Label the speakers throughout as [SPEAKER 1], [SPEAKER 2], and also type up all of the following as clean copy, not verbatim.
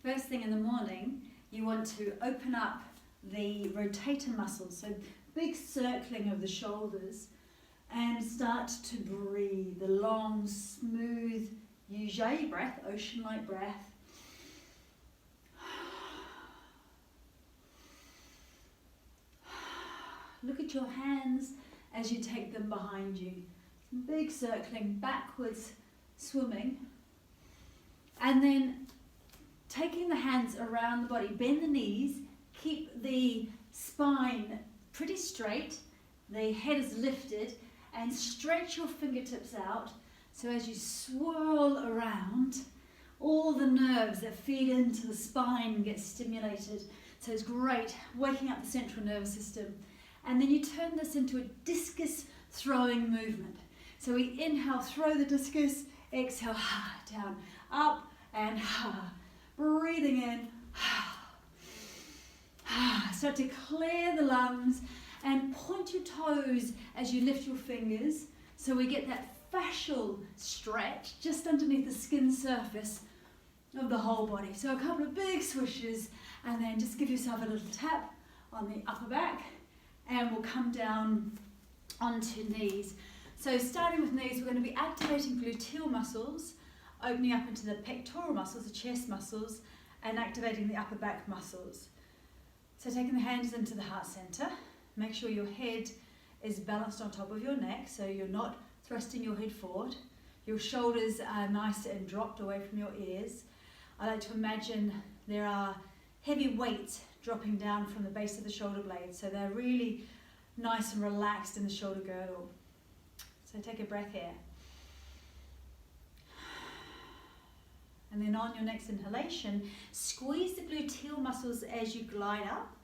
[SPEAKER 1] First thing in the morning, you want to open up the rotator muscles, so big circling of the shoulders, and start to breathe the long, smooth Ujjayi breath, ocean-like breath. Look at your hands as you take them behind you. Big circling, backwards swimming. And then taking the hands around the body, bend the knees, keep the spine pretty straight, the head is lifted, and stretch your fingertips out. So as you swirl around, all the nerves that feed into the spine get stimulated. So it's great, waking up the central nervous system. And then you turn this into a discus throwing movement. So we inhale, throw the discus, exhale, down, up and breathing in. Start to clear the lungs and point your toes as you lift your fingers. So we get that fascial stretch just underneath the skin surface of the whole body. So a couple of big swishes and then just give yourself a little tap on the upper back. And we'll come down onto knees. So starting with knees, we're going to be activating gluteal muscles, opening up into the pectoral muscles, the chest muscles, and activating the upper back muscles. So taking the hands into the heart center, make sure your head is balanced on top of your neck, so you're not thrusting your head forward. Your shoulders are nice and dropped away from your ears. I like to imagine there are heavy weights dropping down from the base of the shoulder blades, so they're really nice and relaxed in the shoulder girdle. So take a breath here. And then on your next inhalation, squeeze the gluteal muscles as you glide up,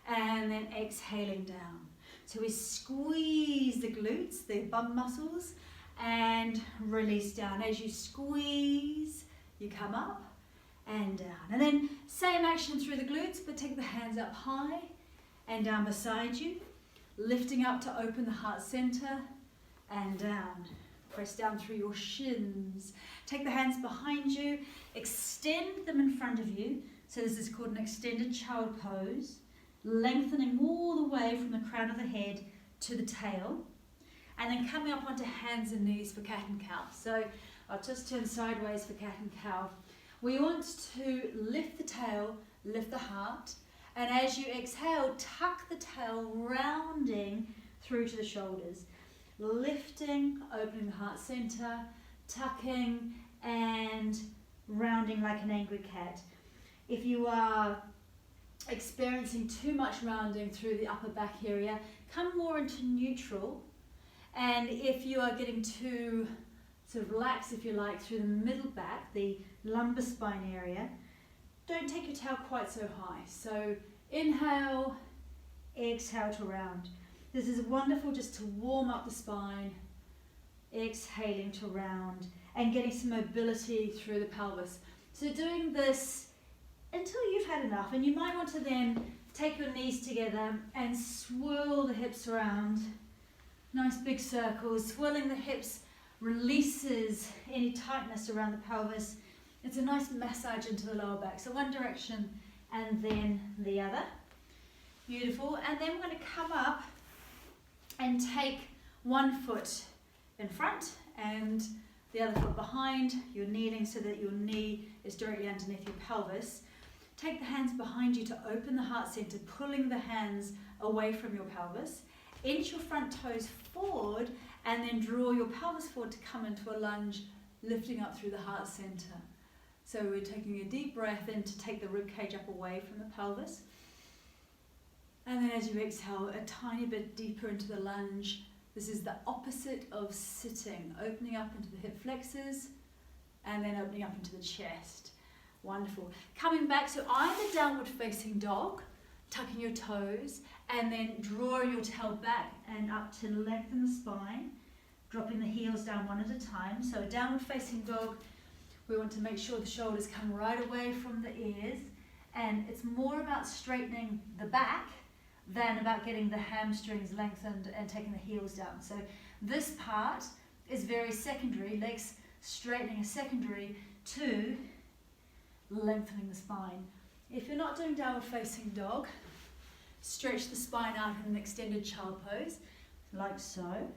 [SPEAKER 1] and then exhaling down. So we squeeze the glutes, the bum muscles, and release down. As you squeeze, you come up and down. And then same action through the glutes, but take the hands up high and down beside you, lifting up to open the heart center and down. Press down through your shins. Take the hands behind you, extend them in front of you. So this is called an extended child pose, lengthening all the way from the crown of the head to the tail. And then coming up onto hands and knees for cat and cow. So I'll just turn sideways for cat and cow. We want to lift the tail, lift the heart, and as you exhale, tuck the tail, rounding through to the shoulders. Lifting, opening the heart center, tucking, and rounding like an angry cat. If you are experiencing too much rounding through the upper back area, come more into neutral. And if you are getting too sort of lax, if you like, through the middle back, the lumbar spine area, don't take your tail quite so high. So inhale, exhale to round. This is wonderful just to warm up the spine, exhaling to round, and getting some mobility through the pelvis. So doing this until you've had enough, and you might want to then take your knees together and swirl the hips around. Nice big circles. Swirling the hips releases any tightness around the pelvis. It's a nice massage into the lower back. So one direction and then the other. Beautiful. And then we're going to come up and take one foot in front and the other foot behind. You're kneeling so that your knee is directly underneath your pelvis. Take the hands behind you to open the heart center, pulling the hands away from your pelvis. Inch your front toes forward and then draw your pelvis forward to come into a lunge, lifting up through the heart center. So we're taking a deep breath in to take the rib cage up away from the pelvis. And then as you exhale, a tiny bit deeper into the lunge. This is the opposite of sitting, opening up into the hip flexors and then opening up into the chest. Wonderful. Coming back, so either downward facing dog, tucking your toes, and then drawing your tail back and up to lengthen the spine, dropping the heels down one at a time. So a downward facing dog, we want to make sure the shoulders come right away from the ears, and it's more about straightening the back than about getting the hamstrings lengthened and taking the heels down. So this part is very secondary, legs straightening is secondary to lengthening the spine. If you're not doing downward facing dog, stretch the spine out in an extended child pose, like so.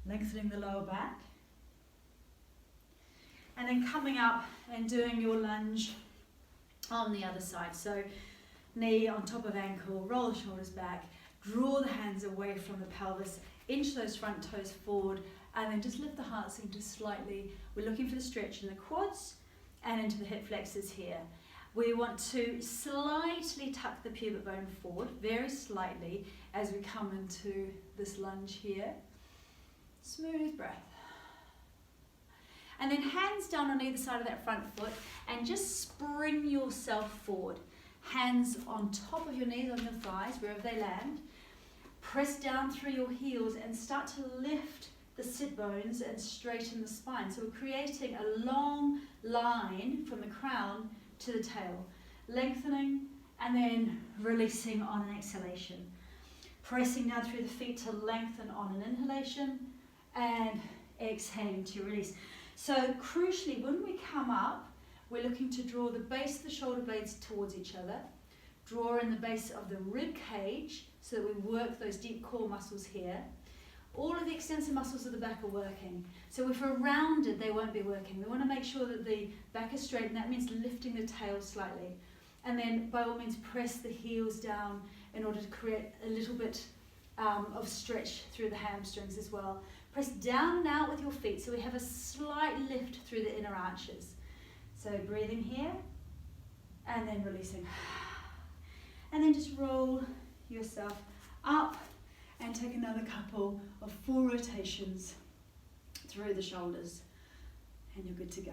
[SPEAKER 1] Lengthening the lower back. And then coming up and doing your lunge on the other side. So knee on top of ankle, roll the shoulders back, draw the hands away from the pelvis, inch those front toes forward, and then just lift the heart center slightly. We're looking for the stretch in the quads and into the hip flexors here. We want to slightly tuck the pubic bone forward, very slightly, as we come into this lunge here. Smooth breath. And then hands down on either side of that front foot and just spring yourself forward. Hands on top of your knees, on your thighs, wherever they land. Press down through your heels and start to lift the sit bones and straighten the spine. So we're creating a long line from the crown to the tail. Lengthening and then releasing on an exhalation. Pressing down through the feet to lengthen on an inhalation and exhaling to release. So crucially, when we come up, we're looking to draw the base of the shoulder blades towards each other, draw in the base of the rib cage so that we work those deep core muscles here. All of the extensor muscles of the back are working. So if we're rounded, they won't be working. We want to make sure that the back is straight, and that means lifting the tail slightly. And then by all means press the heels down in order to create a little bit of stretch through the hamstrings as well. Press down and out with your feet so we have a slight lift through the inner arches. So breathing here and then releasing. And then just roll yourself up and take another couple of full rotations through the shoulders and you're good to go.